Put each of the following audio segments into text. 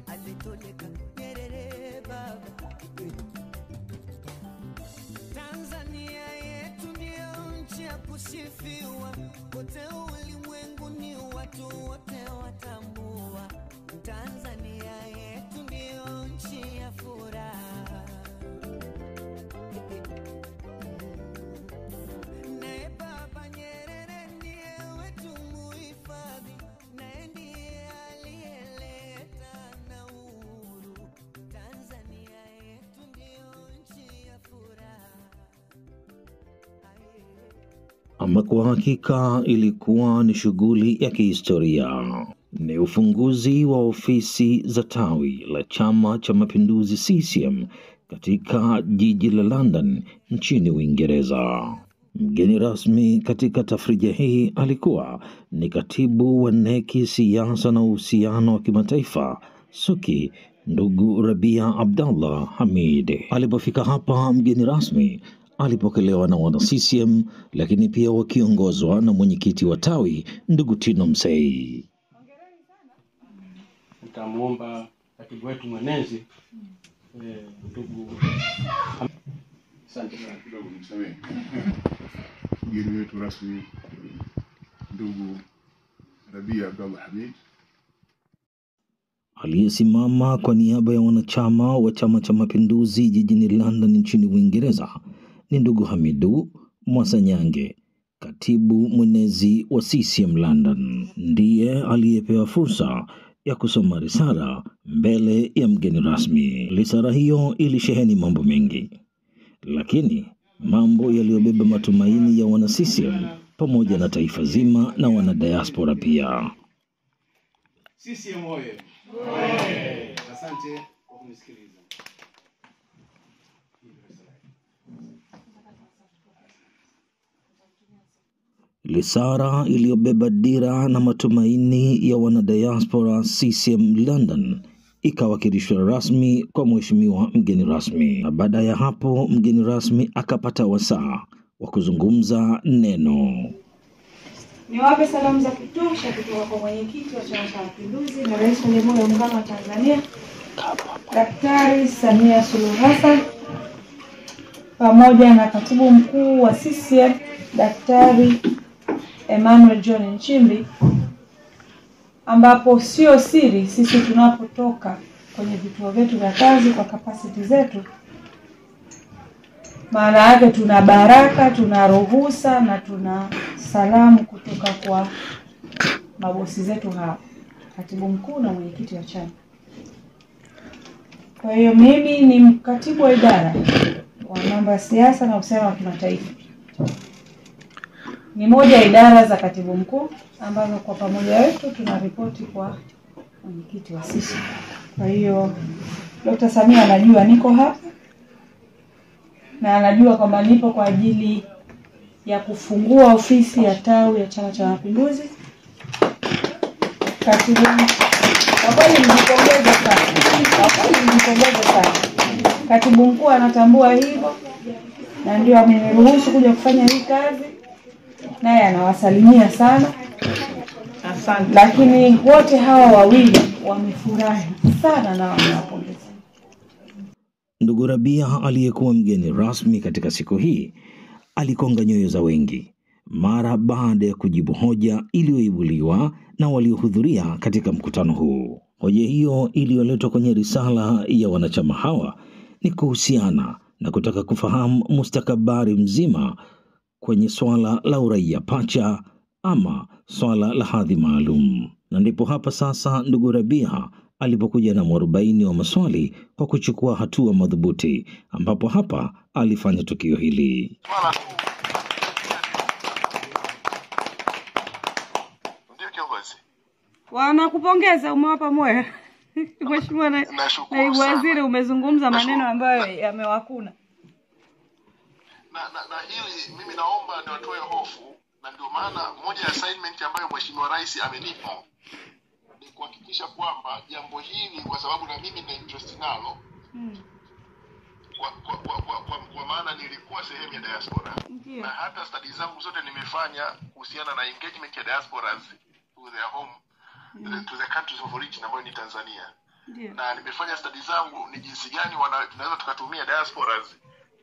alitoleka Nyerere baba. Tanzania yetu ndio nchi ya kusifiwa, kote ulimwenguni watu wote watambua. Tanzania yetu ndio nchi ya furaha. Nae baba Nyerere ndiye wetu muhifadhi, nae ndiye aliyeleta na uhuru. Tanzania yetu ndio nchi ya furaha. Ama kwa hakika ilikuwa ni shughuli ya kihistoria. Ni ufunguzi wa ofisi za tawi la Chama cha Mapinduzi CCM katika jiji la London nchini Uingereza. Mgeni rasmi katika tafrija hii alikuwa ni katibu wa NEC siasa na uhusiano wa kimataifa SUKI, ndugu Rabia Abdallah Hamid. Alipofika hapa, mgeni rasmi alipokelewa na wana CCM, lakini pia wakiongozwa na mwenyekiti wa tawi ndugu Tino Msei. Nitamuomba katibu wetu mwenezi ndugu. Asante sana kidogo msamehe. Mgeni wetu rasmi ndugu Rabia Abdallah Hamid. Aliyesimama kwa niaba ya wanachama wa Chama cha Mapinduzi jijini London nchini Uingereza ni ndugu Hamidu Mwasanyange, katibu mwenezi wa CCM London. Ndiye aliyepewa fursa ya kusoma risala mbele ya mgeni rasmi. Risala hiyo ilisheheni mambo mengi, lakini mambo yaliyobeba matumaini ya wana CCM pamoja na taifa zima na wana diaspora pia. CCM oye. Asante kwa kunisikiliza. Risala iliyobeba dira na matumaini ya wana diaspora CCM London ikawakilishwa rasmi kwa mheshimiwa mgeni rasmi. Na baada ya hapo mgeni rasmi akapata wasaa wa kuzungumza neno. Niwape salamu za kutosha kutoka kwa mwenyekiti wa Chama cha Mapinduzi na Rais wa Jamhuri ya Muungano wa Tanzania Daktari Samia Suluhu Hassan, pamoja na katibu mkuu wa CCM Daktari Emmanuel John Nchimbi, ambapo sio siri sisi tunapotoka kwenye vituo vyetu vya kazi kwa capacity zetu, maana yake tuna baraka, tuna ruhusa na tuna salamu kutoka kwa mabosi zetu hapa, katibu mkuu na mwenyekiti wa chama. Kwa hiyo mimi ni mkatibu wa idara wa mambo ya siasa na uhusiano wa kimataifa. Ni moja ya idara za katibu mkuu ambazo kwa pamoja wetu tunaripoti kwa mwenyekiti wa sisi. Kwa hiyo Dr. Samia anajua niko hapa na anajua kwamba nipo kwa ajili ya kufungua ofisi ya tawi ya Chama cha Mapinduzi. Katibu, kwa kweli nijipongeze sana. Katibu mkuu anatambua hivyo na ndio ameniruhusu kuja kufanya hii kazi, naye anawasalimia sana. Asante. Lakini wote hawa wawili wamefurahi sana na wanawapongeza. Ndugu Rabia aliyekuwa mgeni rasmi katika siku hii alikonga nyoyo za wengi mara baada ya kujibu hoja iliyoibuliwa na waliohudhuria katika mkutano huu. Hoja hiyo iliyoletwa kwenye risala ya wanachama hawa ni kuhusiana na kutaka kufahamu mustakabali mzima kwenye swala la uraia pacha ama swala la hadhi maalum. Na ndipo hapa sasa ndugu Rabia alipokuja na mwarobaini wa maswali kwa kuchukua hatua madhubuti, ambapo hapa alifanya tukio hili. Ndio kiongozi. Wanakupongeza, umewapa moyo. Mheshimiwa Naibu Waziri, umezungumza maneno ambayo yamewakuna. Na hili mimi naomba niwatoe hofu, na ndio maana moja ya assignment ambayo Mheshimiwa Rais amenipa ni kuhakikisha kwamba jambo hili, kwa sababu na mimi nina interest nalo, kwa maana nilikuwa sehemu ya diaspora. Na hata studies zangu zote nimefanya kuhusiana na engagement ya diasporas to their home, to the countries of origin ambayo ni Tanzania. Ndio. na nimefanya study zangu ni jinsi gani tunaweza tukatumia diasporas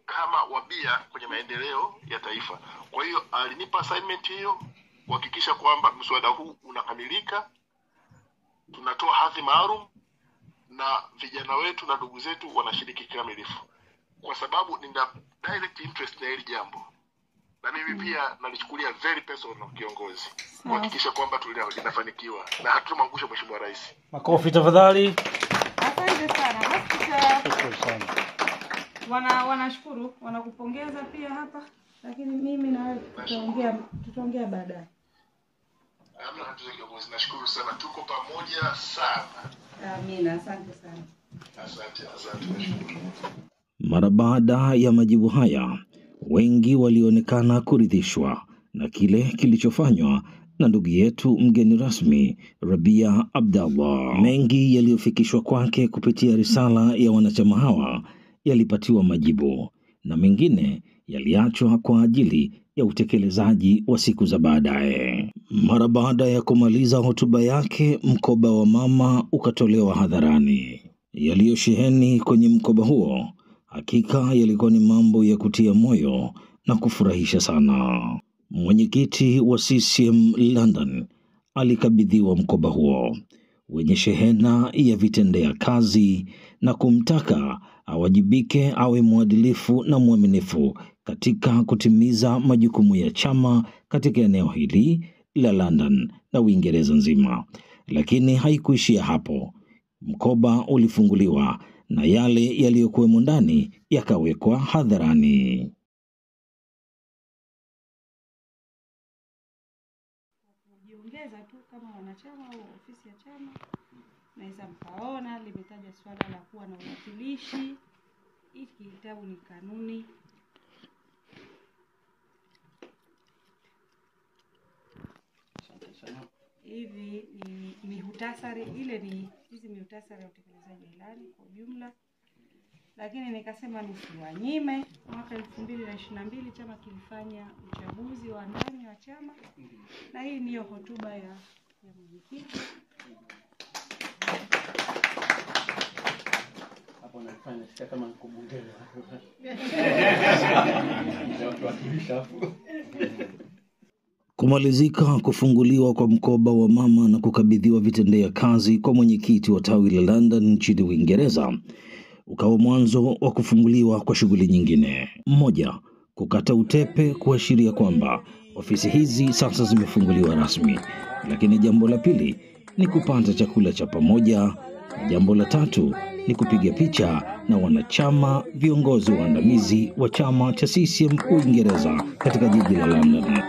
kama wabia kwenye maendeleo ya taifa. Kwa hiyo alinipa assignment hiyo kuhakikisha kwamba mswada huu unakamilika, tunatoa hadhi maalum na vijana wetu na ndugu zetu wanashiriki kikamilifu, kwa sababu nina direct interest na hili jambo, na mimi pia nalichukulia very personal kiongozi kuhakikisha kwamba linafanikiwa na hatumangusha Mheshimiwa Rais. Makofi tafadhali. Asante sana. Wanashukuru, wanakupongeza pia hapa, lakini mimi na wewe tutaongea baadaye. Amna hatu kiongozi, nashukuru sana, tuko pamoja sana. Amina, asante sana. Asante. Mara baada ya majibu haya, wengi walionekana kuridhishwa na kile kilichofanywa na ndugu yetu mgeni rasmi Rabia Abdallah. Mengi yaliyofikishwa kwake kupitia risala ya wanachama hawa yalipatiwa majibu na mengine yaliachwa kwa ajili ya utekelezaji wa siku za baadaye. Mara baada ya kumaliza hotuba yake, mkoba wa mama ukatolewa hadharani. Yaliyosheheni kwenye mkoba huo hakika yalikuwa ni mambo ya kutia moyo na kufurahisha sana. Mwenyekiti wa CCM London alikabidhiwa mkoba huo wenye shehena ya vitendea kazi na kumtaka awajibike, awe mwadilifu na mwaminifu katika kutimiza majukumu ya chama katika eneo hili la London na Uingereza nzima. Lakini haikuishia hapo. Mkoba ulifunguliwa na yale yaliyokuwemo ndani yakawekwa hadharani. Kujiongeza tu kama wanachama au ofisi ya chama, naweza mkaona limetaja swala la kuwa na uwakilishi. Hiki kitabu ni kanuni. Hivi ni mihutasari, ile ni hizi mihutasari ya utekelezaji wa ilani kwa ujumla. Lakini nikasema nisiwanyime. Mwaka 2022 chama kilifanya uchaguzi wa ndani wa chama, na hii ndiyo hotuba ya mwenyekiti. Hapo nafanya sika kama nikubungeni. Wakilisha hapo. Kumalizika kufunguliwa kwa mkoba wa mama na kukabidhiwa vitendea kazi kwa mwenyekiti wa tawi la London nchini Uingereza ukawa mwanzo wa kufunguliwa kwa shughuli nyingine. Moja, kukata utepe kuashiria kwamba ofisi hizi sasa zimefunguliwa rasmi. Lakini jambo la pili ni kupata chakula cha pamoja. Jambo la tatu ni kupiga picha na wanachama viongozi waandamizi wa chama cha CCM Uingereza katika jiji la London.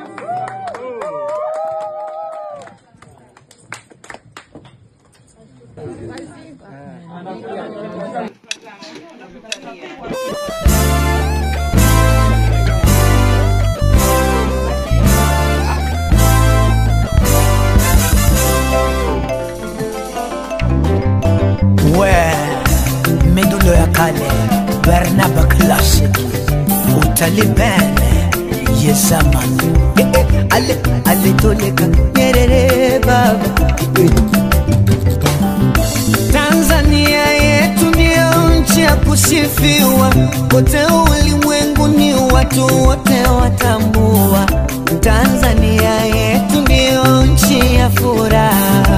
Medulo ya kale Bernaba Classic utalipene yesaman ale toleka nyerere baba. Tanzania yetu ndio nchi ya kusifiwa kote ulimwenguni, watu wote watambua. Tanzania yetu ndio nchi ya furaha.